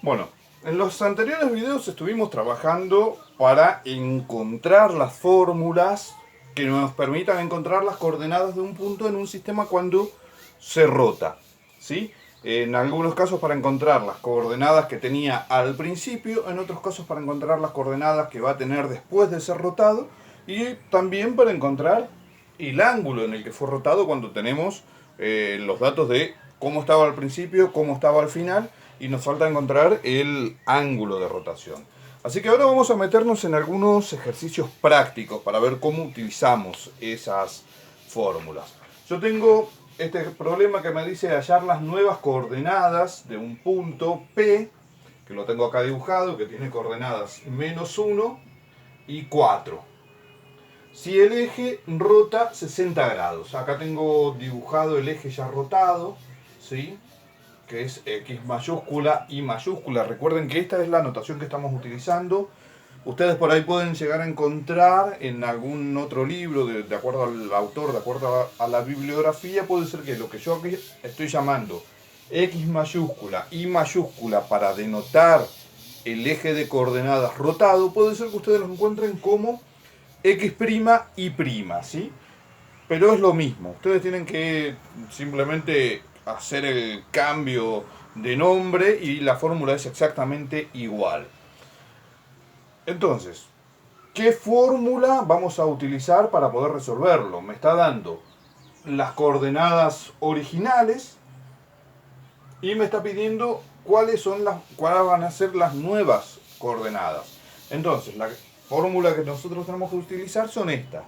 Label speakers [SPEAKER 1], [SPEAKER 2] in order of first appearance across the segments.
[SPEAKER 1] Bueno, en los anteriores videos estuvimos trabajando para encontrar las fórmulas que nos permitan encontrar las coordenadas de un punto en un sistema cuando se rota, ¿sí? En algunos casos para encontrar las coordenadas que tenía al principio, en otros casos para encontrar las coordenadas que va a tener después de ser rotado y también para encontrar el ángulo en el que fue rotado cuando tenemos los datos de cómo estaba al principio, cómo estaba al final y nos falta encontrar el ángulo de rotación. Así que ahora vamos a meternos en algunos ejercicios prácticos para ver cómo utilizamos esas fórmulas. Yo tengo este problema que me dice hallar las nuevas coordenadas de un punto P, que lo tengo acá dibujado, que tiene coordenadas -1 y 4. Si el eje rota 60 grados, acá tengo dibujado el eje ya rotado, ¿sí? Que es X mayúscula, Y mayúscula. Recuerden que esta es la notación que estamos utilizando. Ustedes por ahí pueden llegar a encontrar en algún otro libro, de acuerdo al autor, de acuerdo a la bibliografía, puede ser que lo que yo aquí estoy llamando X mayúscula, Y mayúscula para denotar el eje de coordenadas rotado, puede ser que ustedes lo encuentren como X', Y', ¿sí? Pero es lo mismo. Ustedes tienen que simplemente hacer el cambio de nombre y la fórmula es exactamente igual. Entonces, ¿qué fórmula vamos a utilizar para poder resolverlo? Me está dando las coordenadas originales y me está pidiendo cuáles van a ser las nuevas coordenadas. Entonces, la fórmula que nosotros tenemos que utilizar son estas,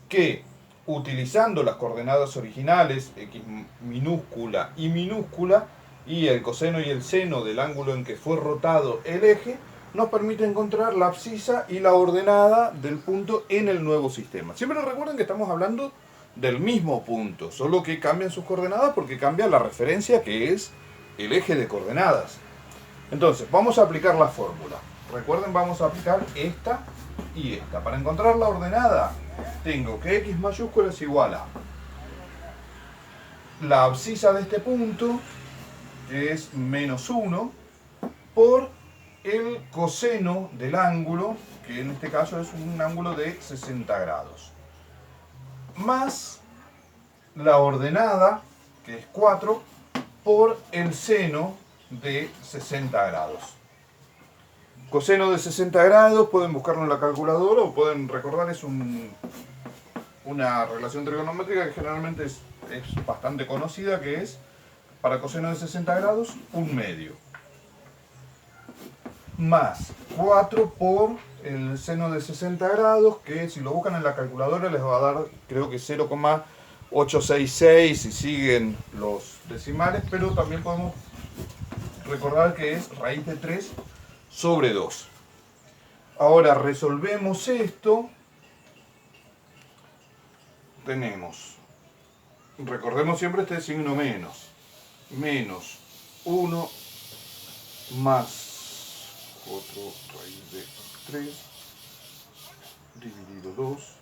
[SPEAKER 1] que utilizando las coordenadas originales, X minúscula y minúscula, y el coseno y el seno del ángulo en que fue rotado el eje, nos permite encontrar la abscisa y la ordenada del punto en el nuevo sistema. Siempre recuerden que estamos hablando del mismo punto, solo que cambian sus coordenadas porque cambia la referencia que es el eje de coordenadas. Entonces, vamos a aplicar la fórmula. Recuerden, vamos a aplicar esta y esta. Para encontrar la ordenada, tengo que X mayúscula es igual a la abscisa de este punto, que es -1, por el coseno del ángulo, que en este caso es un ángulo de 60 grados, más la ordenada, que es 4, por el seno de 60 grados. Coseno de 60 grados, pueden buscarlo en la calculadora o pueden recordar, es una relación trigonométrica que generalmente es bastante conocida, que es para coseno de 60 grados, 1/2. Más 4 por el seno de 60 grados, que si lo buscan en la calculadora les va a dar, creo que 0,866 si siguen los decimales, pero también podemos recordar que es raíz de 3 sobre 2. Ahora resolvemos esto. Tenemos, recordemos siempre este signo menos. Menos 1 más 4 raíz de 3 dividido 2.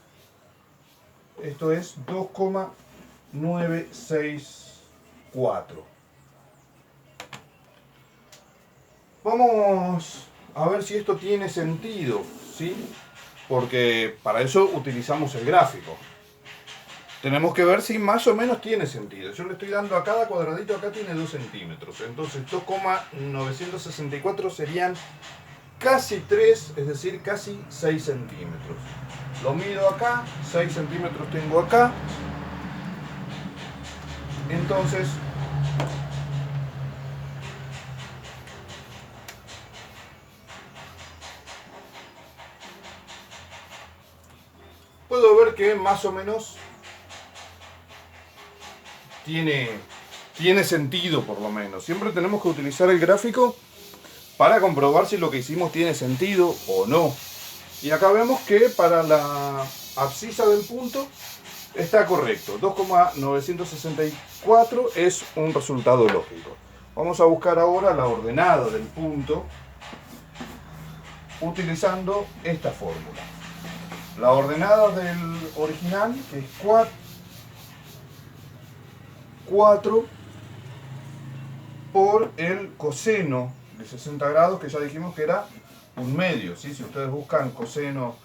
[SPEAKER 1] Esto es 2,964. Vamos a ver si esto tiene sentido, ¿sí? Porque para eso utilizamos el gráfico. Tenemos que ver si más o menos tiene sentido. Yo le estoy dando a cada cuadradito, acá tiene 2 centímetros. Entonces 2,964 serían casi 3, es decir, casi 6 centímetros. Lo mido acá, 6 centímetros tengo acá. Entonces, puedo ver que más o menos tiene sentido, por lo menos. Siempre tenemos que utilizar el gráfico para comprobar si lo que hicimos tiene sentido o no. Y acá vemos que para la abscisa del punto está correcto. 2,964 es un resultado lógico. Vamos a buscar ahora la ordenada del punto utilizando esta fórmula. La ordenada del original, que es 4 por el coseno de 60 grados, que ya dijimos que era un medio, ¿sí? Si ustedes buscan coseno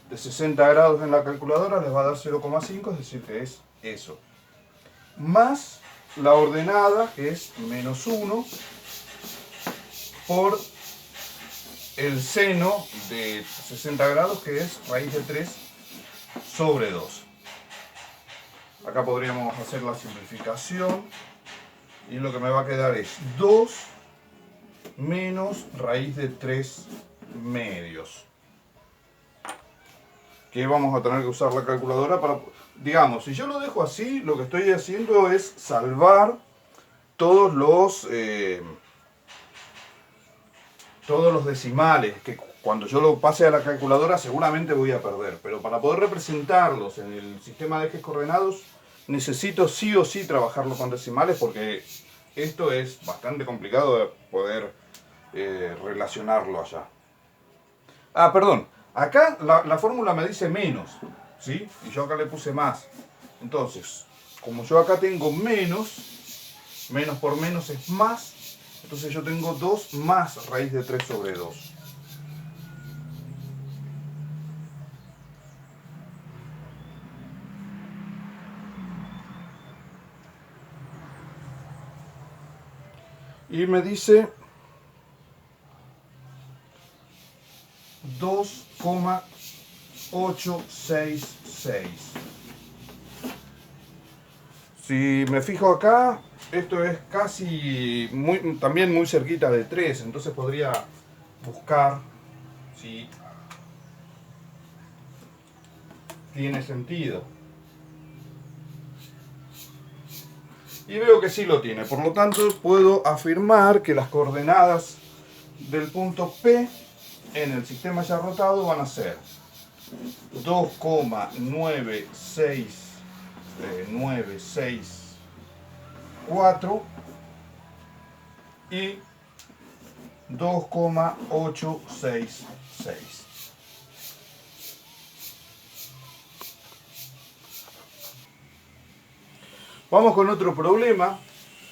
[SPEAKER 1] de 60 grados en la calculadora, les va a dar 0,5, es decir, que es eso. Más la ordenada, que es menos 1, por el seno de 60 grados, que es raíz de 3 sobre 2. Acá podríamos hacer la simplificación y lo que me va a quedar es 2 menos raíz de 3 medios. Que vamos a tener que usar la calculadora para... Digamos, si yo lo dejo así, lo que estoy haciendo es salvar todos los decimales, que cuando yo lo pase a la calculadora seguramente voy a perder. Pero para poder representarlos en el sistema de ejes coordenados, necesito sí o sí trabajarlo con decimales, porque esto es bastante complicado de poder relacionarlo allá. Ah, perdón. Acá la fórmula me dice menos, ¿sí? Y yo acá le puse más. Entonces, como yo acá tengo menos, menos por menos es más, entonces yo tengo 2 más raíz de 3 sobre 2. Y me dice 2,866. Si me fijo acá, esto es casi también muy cerquita de 3, entonces podría buscar si tiene sentido. Y veo que sí lo tiene, por lo tanto puedo afirmar que las coordenadas del punto P en el sistema ya rotado van a ser 2,964 y 2,866. Vamos con otro problema.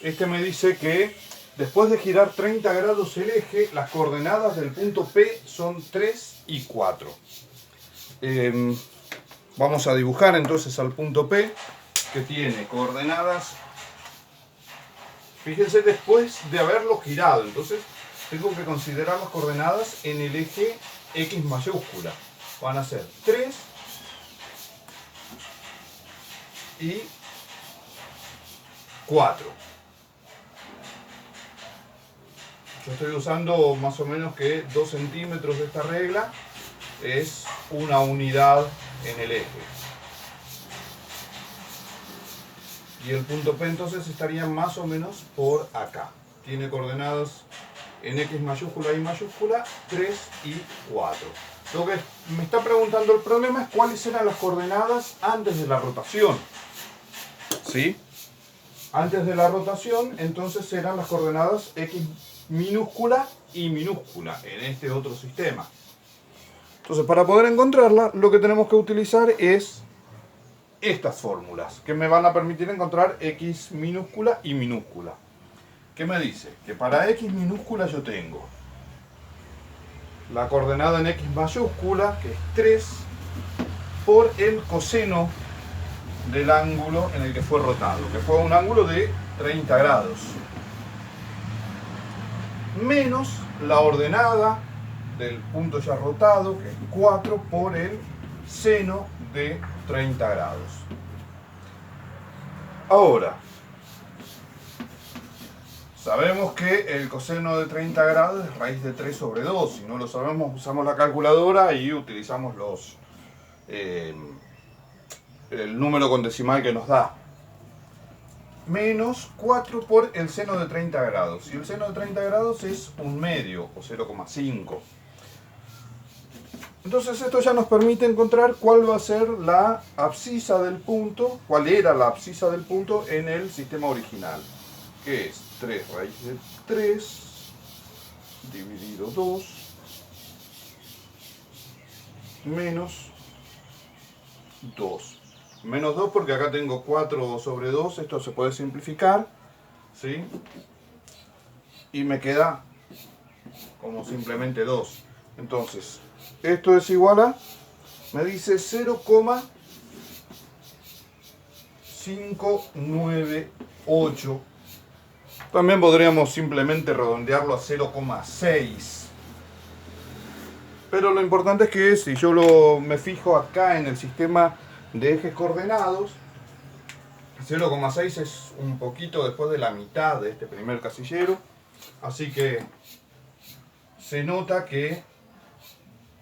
[SPEAKER 1] Este me dice que después de girar 30 grados el eje, las coordenadas del punto P son 3 y 4. Vamos a dibujar entonces al punto P, que tiene coordenadas, fíjense, después de haberlo girado. Entonces tengo que considerar las coordenadas en el eje X mayúscula. Van a ser 3 y 4. Yo estoy usando más o menos que 2 centímetros de esta regla es una unidad en el eje. Y el punto P entonces estaría más o menos por acá. Tiene coordenadas en X mayúscula y mayúscula 3 y 4. Lo que me está preguntando el problema es cuáles eran las coordenadas antes de la rotación. ¿Sí? Antes de la rotación, entonces eran las coordenadas X minúscula y minúscula en este otro sistema. Entonces, para poder encontrarla, lo que tenemos que utilizar es estas fórmulas, que me van a permitir encontrar X minúscula y minúscula. ¿Qué me dice? Que para X minúscula yo tengo la coordenada en X mayúscula, que es 3, por el coseno del ángulo en el que fue rotado, que fue un ángulo de 30 grados, menos la ordenada del punto ya rotado, que es 4, por el seno de 30 grados. Ahora, sabemos que el coseno de 30 grados es raíz de 3 sobre 2. Si no lo sabemos, usamos la calculadora y utilizamos el número con decimal que nos da. Menos 4 por el seno de 30 grados. Y el seno de 30 grados es un medio, o 0,5. Entonces esto ya nos permite encontrar cuál va a ser la abscisa del punto, cuál era la abscisa del punto en el sistema original, que es 3 raíz de 3 dividido 2 menos 2. Menos 2 porque acá tengo 4 sobre 2, esto se puede simplificar, ¿sí? Y me queda como simplemente 2. Entonces, esto es igual a, me dice 0,598. También podríamos simplemente redondearlo a 0,6. Pero lo importante es que si yo me fijo acá en el sistema de ejes coordenados, 0,6 es un poquito después de la mitad de este primer casillero. Así que se nota que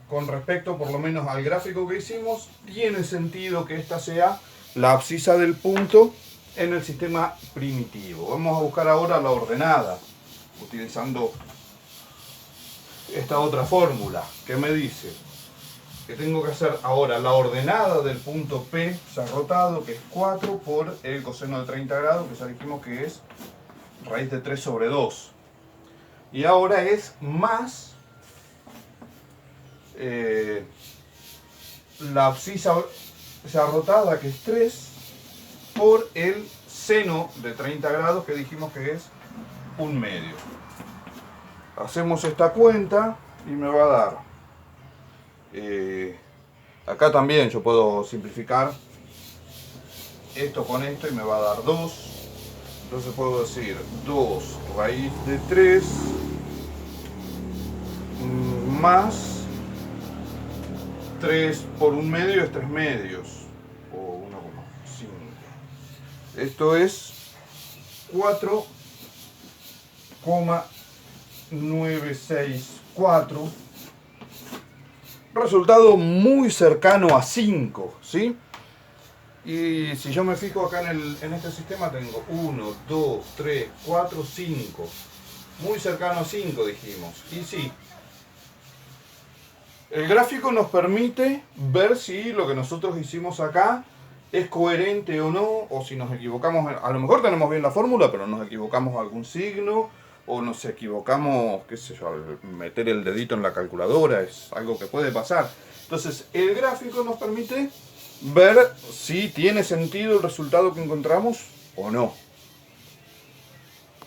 [SPEAKER 1] con respecto por lo menos al gráfico que hicimos, tiene sentido que esta sea la abscisa del punto en el sistema primitivo. Vamos a buscar ahora la ordenada, utilizando esta otra fórmula que me dice que tengo que hacer ahora la ordenada del punto P rotado, que es 4 por el coseno de 30 grados, que ya dijimos que es raíz de 3 sobre 2. Y ahora es más la abscisa rotada, que es 3, por el seno de 30 grados, que dijimos que es 1/2. Hacemos esta cuenta y me va a dar, acá también yo puedo simplificar esto con esto y me va a dar 2. Entonces puedo decir 2 raíz de 3 más 3 por 1/2 es 3/2 o 1,5. Esto es 4,964. Resultado muy cercano a 5, ¿sí? Y si yo me fijo acá en este sistema, tengo 1, 2, 3, 4, 5. Muy cercano a 5 dijimos. Y sí, el gráfico nos permite ver si lo que nosotros hicimos acá es coherente o no, o si nos equivocamos. A lo mejor tenemos bien la fórmula, pero nos equivocamos algún signo, o nos equivocamos, qué sé yo, al meter el dedito en la calculadora, es algo que puede pasar. Entonces, el gráfico nos permite ver si tiene sentido el resultado que encontramos o no.